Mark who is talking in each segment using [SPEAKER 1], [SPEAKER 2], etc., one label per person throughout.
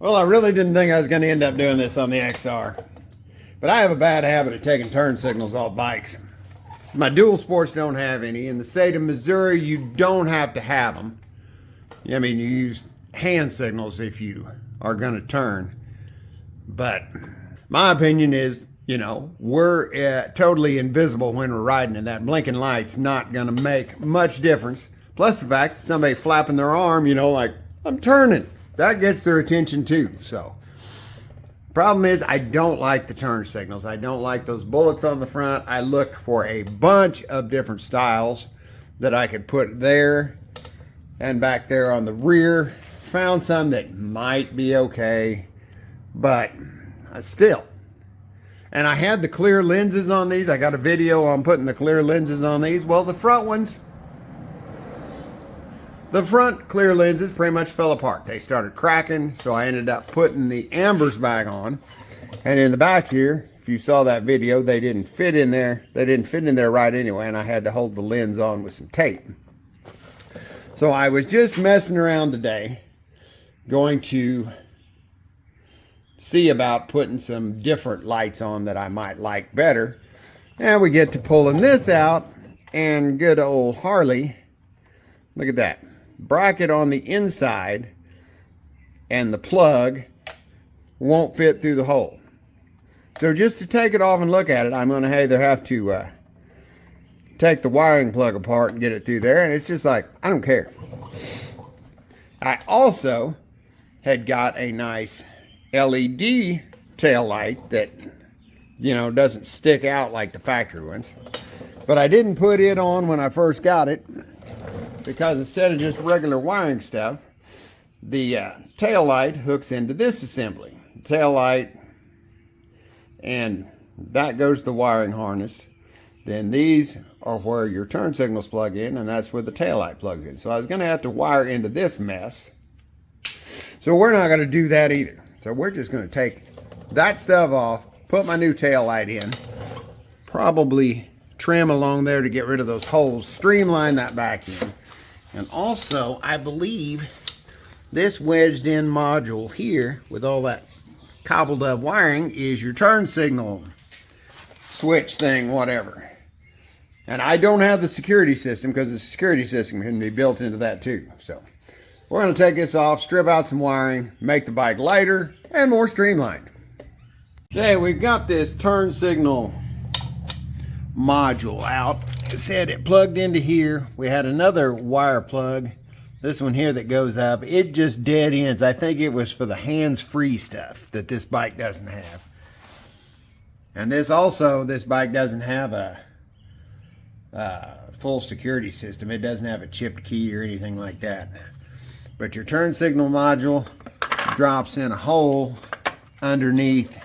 [SPEAKER 1] Well, I really didn't think I was going to end up doing this on the XR. But I have a bad habit of taking turn signals off bikes. My dual sports don't have any. In the state of Missouri, you don't have to have them. I mean, you use hand signals if you are going to turn. But my opinion is, you know, we're totally invisible when we're riding, and that blinking light's not going to make much difference. Plus the fact that somebody flapping their arm, you know, like, I'm turning. That gets their attention too. So, problem is, I don't like the turn signals. I don't like those bullets on the front. I looked for a bunch of different styles that I could put there and back there on the rear. Found some that might be okay, but still. And I had the clear lenses on these. I got a video on putting the clear lenses on these. Well, the front ones, the front clear lenses pretty much fell apart. They started cracking, so I ended up putting the ambers back on. And in the back here, if you saw that video, they didn't fit in there. They didn't fit in there right anyway, and I had to hold the lens on with some tape. So I was just messing around today, going to see about putting some different lights on that I might like better. And we get to pulling this out, and good old Harley, look at that. Bracket on the inside, and the plug won't fit through the hole. So just to take it off and look at it, I'm going to either have to take the wiring plug apart and get it through there, and it's just like, I don't care. I also had got a nice LED tail light that, you know, doesn't stick out like the factory ones, but I didn't put it on when I first got it, because instead of just regular wiring stuff, the tail light hooks into this assembly. Tail light, and that goes the wiring harness. Then these are where your turn signals plug in, and that's where the tail light plugs in. So I was going to have to wire into this mess. So we're not going to do that either. So we're just going to take that stuff off, put my new tail light in, probably trim along there to get rid of those holes, streamline that back in. And also, I believe this wedged in module here with all that cobbled up wiring is your turn signal switch thing, whatever. And I don't have the security system, because the security system can be built into that too. So we're going to take this off, strip out some wiring, make the bike lighter and more streamlined. Okay, we've got this turn signal module out. It said it plugged into here. We had another wire plug, this one here that goes up. It just dead ends. I think it was for the hands-free stuff that this bike doesn't have. And this bike doesn't have a full security system. It doesn't have a chipped key or anything like that. But your turn signal module drops in a hole underneath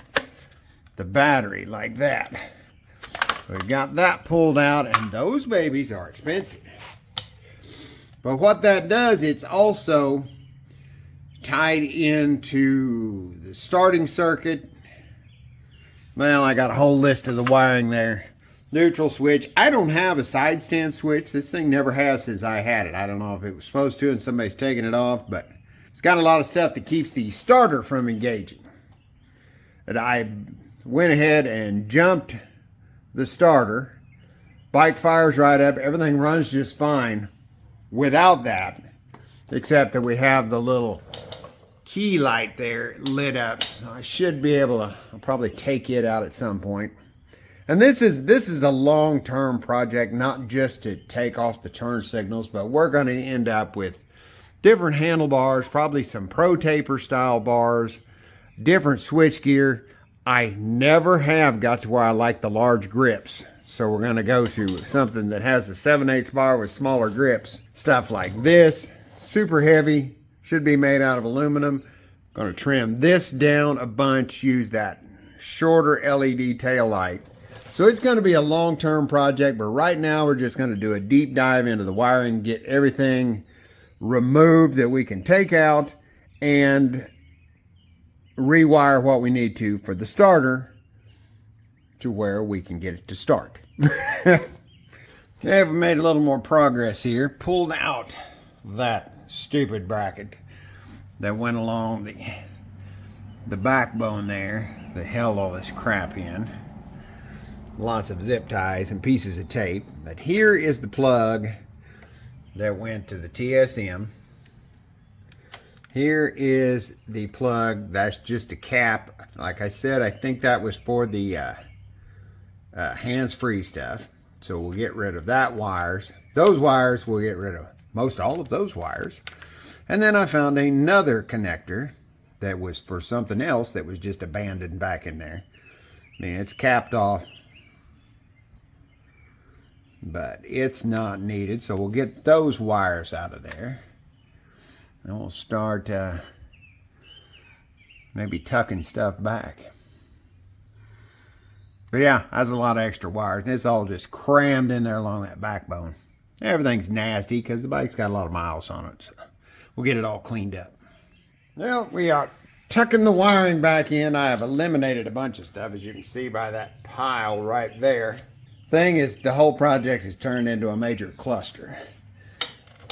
[SPEAKER 1] the battery like that. We've got that pulled out, and those babies are expensive. But what that does, it's also tied into the starting circuit. Well, I got a whole list of the wiring there. Neutral switch. I don't have a side stand switch. This thing never has since I had it. I don't know if it was supposed to and somebody's taken it off, but it's got a lot of stuff that keeps the starter from engaging. And I went ahead and jumped the starter. Bike fires right up. Everything runs just fine without that, except that we have the little key light there lit up. So I should be able to, I'll probably take it out at some point. And this is a long-term project, not just to take off the turn signals, but we're going to end up with different handlebars, probably some Pro Taper style bars, different switch gear. I never have got to where I like the large grips. So we're going to go to something that has a 7/8 bar with smaller grips. Stuff like this, super heavy, should be made out of aluminum. Going to trim this down a bunch, use that shorter LED tail light. So it's going to be a long-term project, but right now we're just going to do a deep dive into the wiring, get everything removed that we can take out, and rewire what we need to for the starter to where we can get it to start. Okay, we made a little more progress here. Pulled out that stupid bracket that went along the the backbone there that held all this crap in. Lots of zip ties and pieces of tape. But here is the plug that went to the TSM. Here is the plug. That's just a cap. Like I said, I think that was for the hands-free stuff. So we'll get rid of that wires. Those wires, we'll get rid of most all of those wires. And then I found another connector that was for something else that was just abandoned back in there. I mean, it's capped off, but it's not needed. So we'll get those wires out of there. And we'll start maybe tucking stuff back. But yeah, that's a lot of extra wires. And it's all just crammed in there along that backbone. Everything's nasty because the bike's got a lot of miles on it. So we'll get it all cleaned up. Well, we are tucking the wiring back in. I have eliminated a bunch of stuff, as you can see by that pile right there. Thing is, the whole project has turned into a major cluster.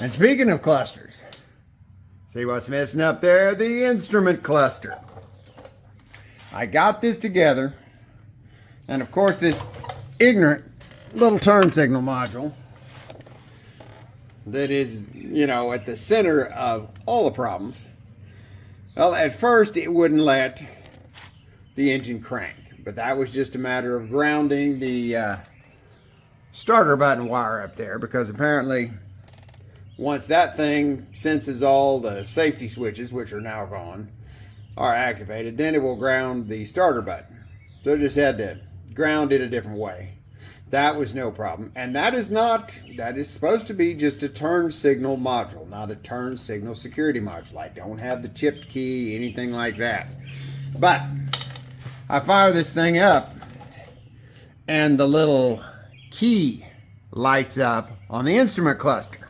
[SPEAKER 1] And speaking of clusters, see what's missing up there? The instrument cluster. I got this together. And of course, this ignorant little turn signal module that is, you know, at the center of all the problems. Well, at first it wouldn't let the engine crank, but that was just a matter of grounding the starter button wire up there, because apparently once that thing senses all the safety switches, which are now gone, are activated, then it will ground the starter button. So it just had to ground it a different way. That was no problem. And that is supposed to be just a turn signal module, not a turn signal security module. I don't have the chipped key, anything like that. But I fire this thing up and the little key lights up on the instrument cluster.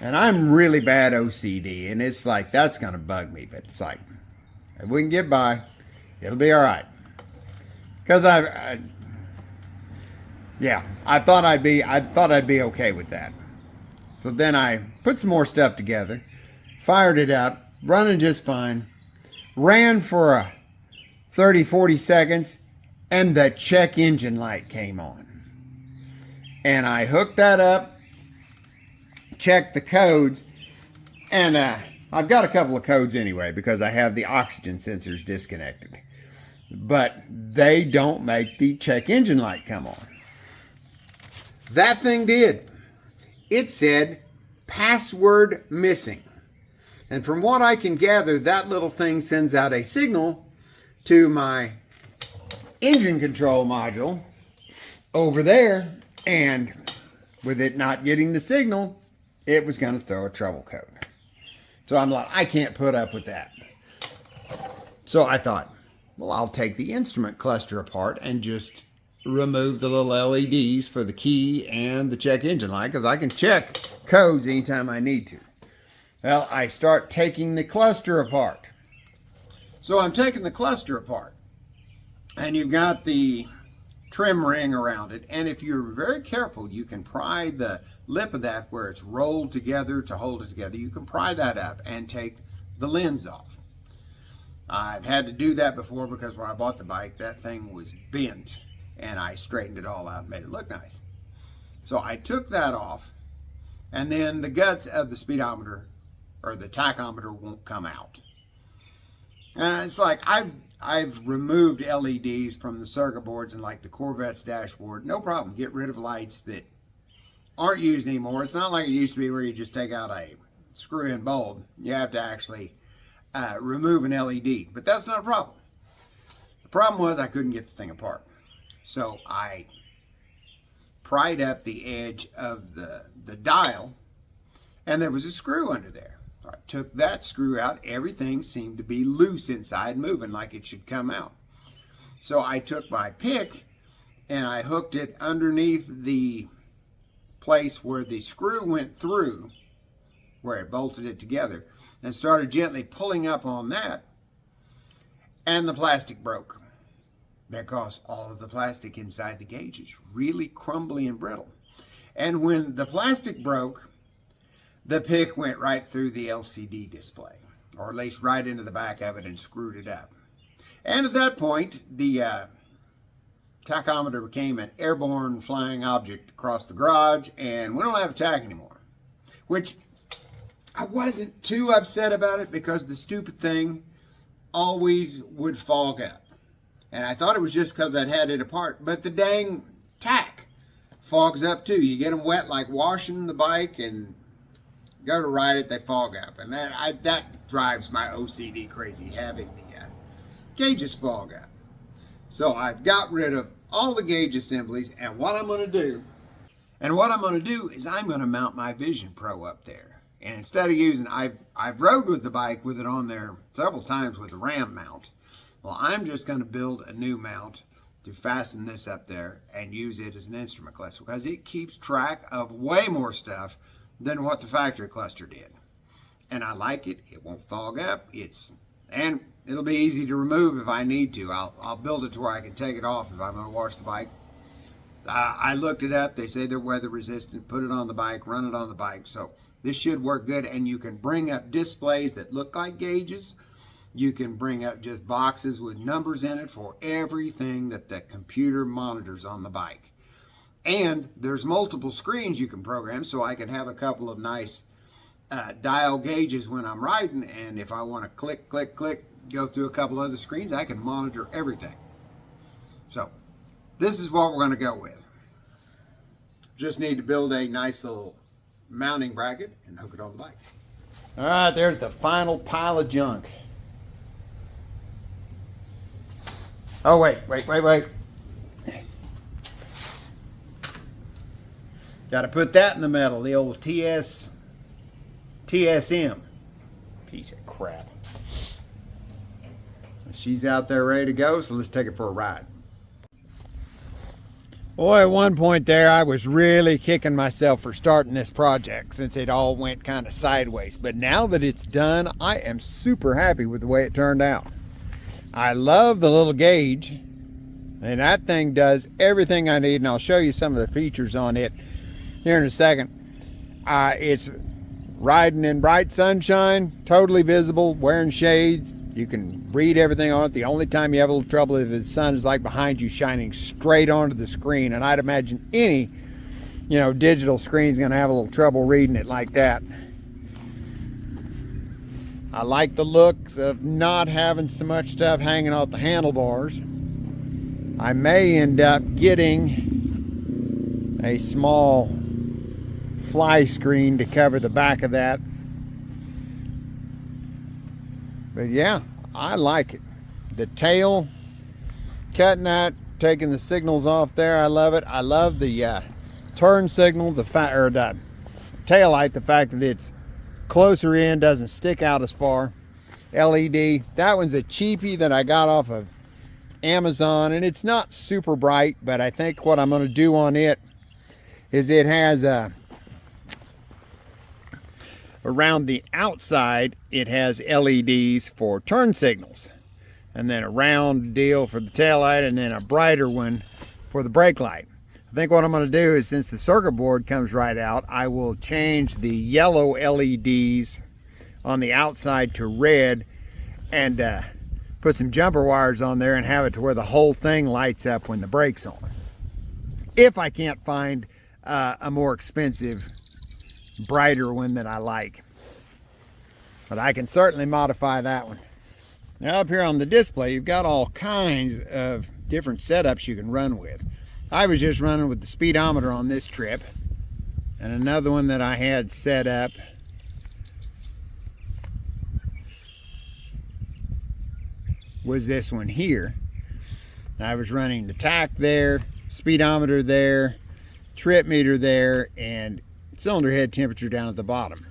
[SPEAKER 1] And I'm really bad OCD, and it's like, that's gonna bug me, but it's like, if we can get by, it'll be all right. Because I thought I'd be okay with that. So then I put some more stuff together, fired it up, running just fine, ran for 30-40 seconds, and the check engine light came on. And I hooked that up, checked the codes, and I've got a couple of codes anyway because I have the oxygen sensors disconnected. But they don't make the check engine light come on. That thing did. It said password missing. And from what I can gather, that little thing sends out a signal to my engine control module over there. And with it not getting the signal, it was going to throw a trouble code. So I'm like, I can't put up with that. So I thought, well, I'll take the instrument cluster apart and just remove the little LEDs for the key and the check engine light, because I can check codes anytime I need to. Well, I start taking the cluster apart. So I'm taking the cluster apart, and you've got the trim ring around it, and if you're very careful, you can pry the lip of that where it's rolled together to hold it together. You can pry that up and take the lens off. I've had to do that before because when I bought the bike, that thing was bent, and I straightened it all out and made it look nice. So I took that off, and then the guts of the speedometer or the tachometer won't come out. And it's like I've removed LEDs from the circuit boards and like the Corvette's dashboard. No problem. Get rid of lights that aren't used anymore. It's not like it used to be where you just take out a screw-in bulb. You have to actually remove an LED, but that's not a problem. The problem was I couldn't get the thing apart. So I pried up the edge of the dial, and there was a screw under there. So I took that screw out. Everything seemed to be loose inside, moving like it should come out. So I took my pick and I hooked it underneath the place where the screw went through, where it bolted it together, and started gently pulling up on that, and the plastic broke because all of the plastic inside the gauge is really crumbly and brittle. And when the plastic broke, the pick went right through the LCD display, or at least right into the back of it, and screwed it up. And at that point, the tachometer became an airborne flying object across the garage, and we don't have a tach anymore. Which I wasn't too upset about it, because the stupid thing always would fog up. And I thought it was just because I'd had it apart, but the dang tack fogs up too. You get them wet like washing the bike, and go to ride it, they fog up. And that drives my OCD crazy, having the gauges fog up. So I've got rid of all the gauge assemblies, and what I'm going to do is I'm going to mount my Vision Pro up there. And instead of using, I've rode with the bike with it on there several times with the RAM mount. Well, I'm just going to build a new mount to fasten this up there and use it as an instrument cluster, because it keeps track of way more stuff than what the factory cluster did. And I like it. It won't fog up. And it'll be easy to remove if I need to. I'll build it to where I can take it off if I'm going to wash the bike. I looked it up. They say they're weather resistant. Put it on the bike, run it on the bike. So this should work good. And you can bring up displays that look like gauges. You can bring up just boxes with numbers in it for everything that the computer monitors on the bike. And there's multiple screens you can program, so I can have a couple of nice dial gauges when I'm riding. And if I want to click, click, click, go through a couple other screens, I can monitor everything. So this is what we're going to go with. Just need to build a nice little mounting bracket and hook it on the bike. All right, there's the final pile of junk. Oh, wait. Got to put that in the metal, the old TSM. Piece of crap. She's out there ready to go, so let's take it for a ride. Boy, at one point there, I was really kicking myself for starting this project, since it all went kind of sideways. But now that it's done, I am super happy with the way it turned out. I love the little gauge, and that thing does everything I need, and I'll show you some of the features on it here in a second. It's riding in bright sunshine, totally visible, wearing shades. You can read everything on it. The only time you have a little trouble is if the sun is like behind you, shining straight onto the screen, and I'd imagine any digital screen is going to have a little trouble reading it like that. I like the looks of not having so much stuff hanging off the handlebars. I may end up getting a small fly screen to cover the back of that. But yeah, I like it. The tail, cutting that, taking the signals off there, I love it. I love the turn signal, the tail light, the fact that it's closer in, doesn't stick out as far. LED, that one's a cheapie that I got off of Amazon, and it's not super bright, but I think what I'm going to do on it is it has around the outside, it has LEDs for turn signals, and then a round deal for the tail light, and then a brighter one for the brake light. I think what I'm going to do is, since the circuit board comes right out, I will change the yellow LEDs on the outside to red, and put some jumper wires on there and have it to where the whole thing lights up when the brake's on. If I can't find a more expensive, brighter one that I like. But I can certainly modify that one. Now up here on the display, you've got all kinds of different setups you can run with. I was just running with the speedometer on this trip, and another one that I had set up was this one here. I was running the tach there, speedometer there, trip meter there, and cylinder head temperature down at the bottom.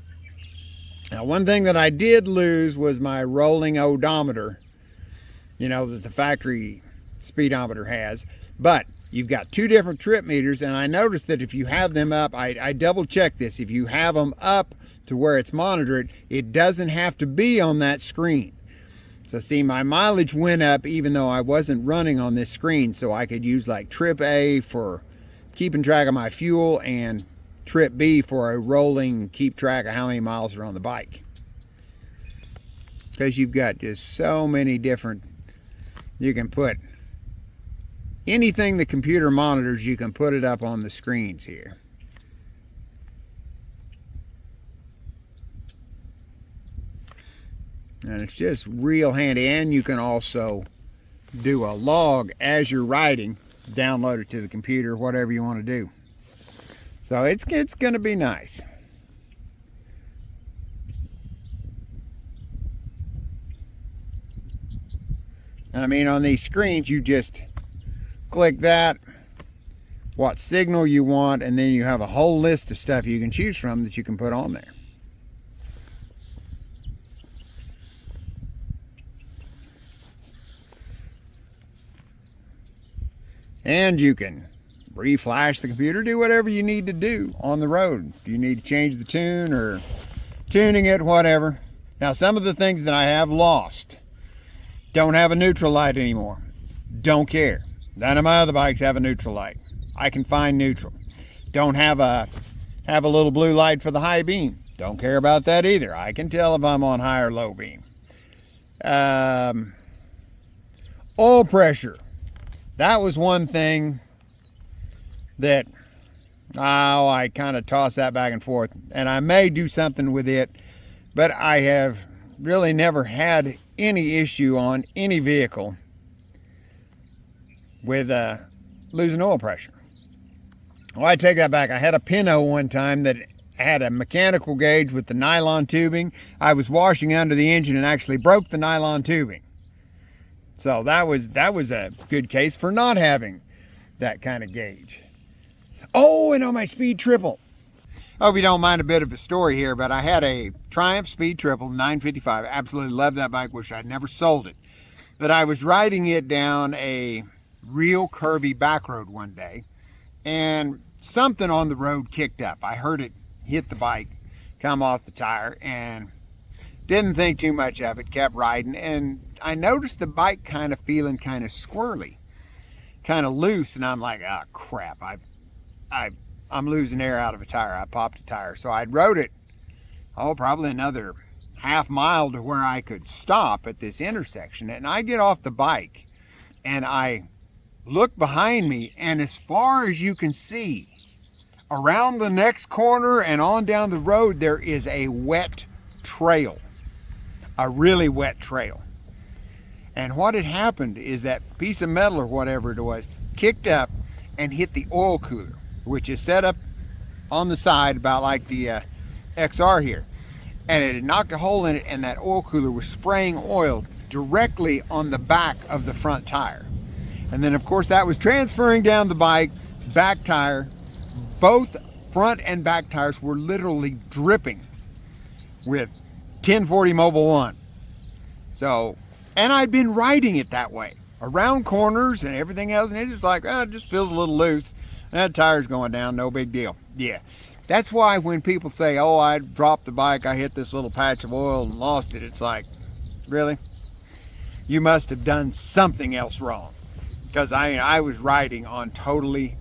[SPEAKER 1] Now, one thing that I did lose was my rolling odometer, that the factory speedometer has. But you've got two different trip meters, and I noticed that if you have them up, I double checked this, if you have them up to where it's monitored, it doesn't have to be on that screen. So see, my mileage went up even though I wasn't running on this screen, so I could use like trip A for keeping track of my fuel, and trip B for a rolling, keep track of how many miles are on the bike. Because you've got just so many different You can put anything the computer monitors, you can put it up on the screens here. And it's just real handy. And you can also do a log as you're writing, download it to the computer, whatever you want to do. So it's going to be nice. I mean, on these screens, you just click that, what signal you want, and then you have a whole list of stuff you can choose from that you can put on there. And you can reflash the computer, do whatever you need to do on the road. If you need to change the tune or tuning it, whatever. Now, some of the things that I have lost. Don't have a neutral light anymore. Don't care. None of my other bikes have a neutral light. I can find neutral. Don't have a little blue light for the high beam. Don't care about that either. I can tell if I'm on high or low beam. Oil pressure. That was one thing that I kind of toss that back and forth, and I may do something with it, but I have really never had any issue on any vehicle with losing oil pressure. Well, I take that back. I had a Pinto one time that had a mechanical gauge with the nylon tubing. I was washing under the engine and actually broke the nylon tubing. So that was a good case for not having that kind of gauge. Oh, and on my Speed Triple. I hope you don't mind a bit of a story here, but I had a Triumph Speed Triple 955. Absolutely loved that bike. Wish I'd never sold it. But I was riding it down a real curvy back road one day, and something on the road kicked up. I heard it hit the bike, come off the tire, and didn't think too much of it, kept riding, and I noticed the bike kind of feeling kind of squirrely, kind of loose, and I'm like, oh crap, I'm losing air out of a tire. I popped a tire. So I'd rode it, probably another half mile to where I could stop at this intersection, and I get off the bike, and I look behind me, and as far as you can see, around the next corner and on down the road, there is a wet trail. A really wet trail. And what had happened is that piece of metal or whatever it was kicked up and hit the oil cooler, which is set up on the side about like the XR here. And it had knocked a hole in it, and that oil cooler was spraying oil directly on the back of the front tire. And then of course that was transferring down the bike, back tire. Both front and back tires were literally dripping with 1040 Mobil 1. So, and I'd been riding it that way, around corners and everything else, and it just like, it just feels a little loose. That tire's going down, no big deal. Yeah, that's why when people say, oh, I dropped the bike, I hit this little patch of oil and lost it, it's like, really? You must have done something else wrong. Because I was riding on totally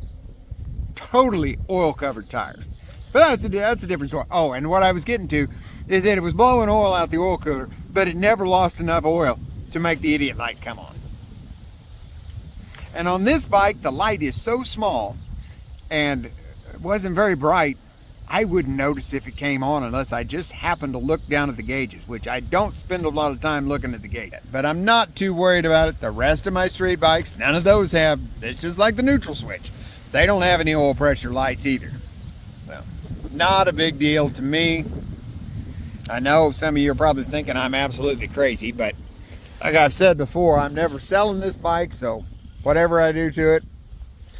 [SPEAKER 1] oil-covered tires. But that's a different story. Oh, and what I was getting to is that it was blowing oil out the oil cooler, but it never lost enough oil to make the idiot light come on. And on this bike, the light is so small and it wasn't very bright, I wouldn't notice if it came on unless I just happened to look down at the gauges, which I don't spend a lot of time looking at the gauge. But I'm not too worried about it. The rest of my street bikes, none of those have. It's just like the neutral switch. They don't have any oil pressure lights either. So, not a big deal to me. I know some of you are probably thinking I'm absolutely crazy, but like I've said before, I'm never selling this bike, so whatever I do to it,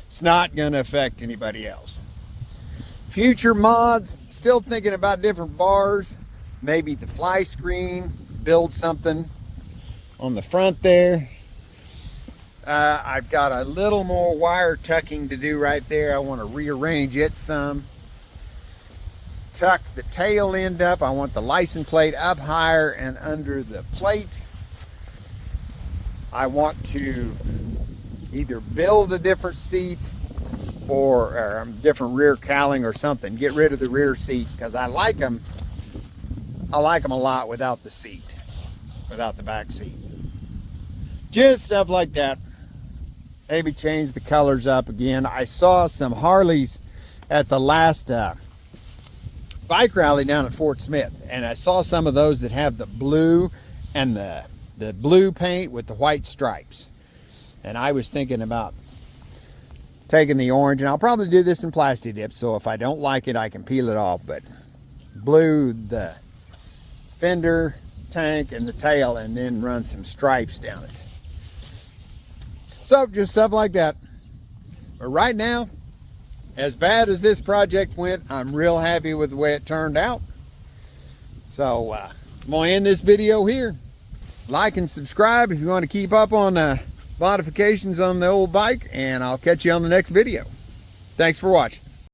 [SPEAKER 1] it's not going to affect anybody else. Future mods, still thinking about different bars, maybe the fly screen, build something on the front there. I've got a little more wire tucking to do right there. I want to rearrange it some. Tuck the tail end up. I want the license plate up higher and under the plate. I want to either build a different seat or a different rear cowling or something. Get rid of the rear seat because I like them. I like them a lot without the seat, without the back seat. Just stuff like that. Maybe change the colors up again. I saw some Harleys at the last bike rally down at Fort Smith, and I saw some of those that have the blue and the blue paint with the white stripes. And I was thinking about taking the orange, and I'll probably do this in plastic dip, so if I don't like it I can peel it off. But blue the fender, tank, and the tail, and then run some stripes down it. So just stuff like that. But right now, as bad as this project went, I'm real happy with the way it turned out. So I'm going to end this video here. Like and subscribe if you want to keep up on modifications on the old bike, and I'll catch you on the next video. Thanks for watching.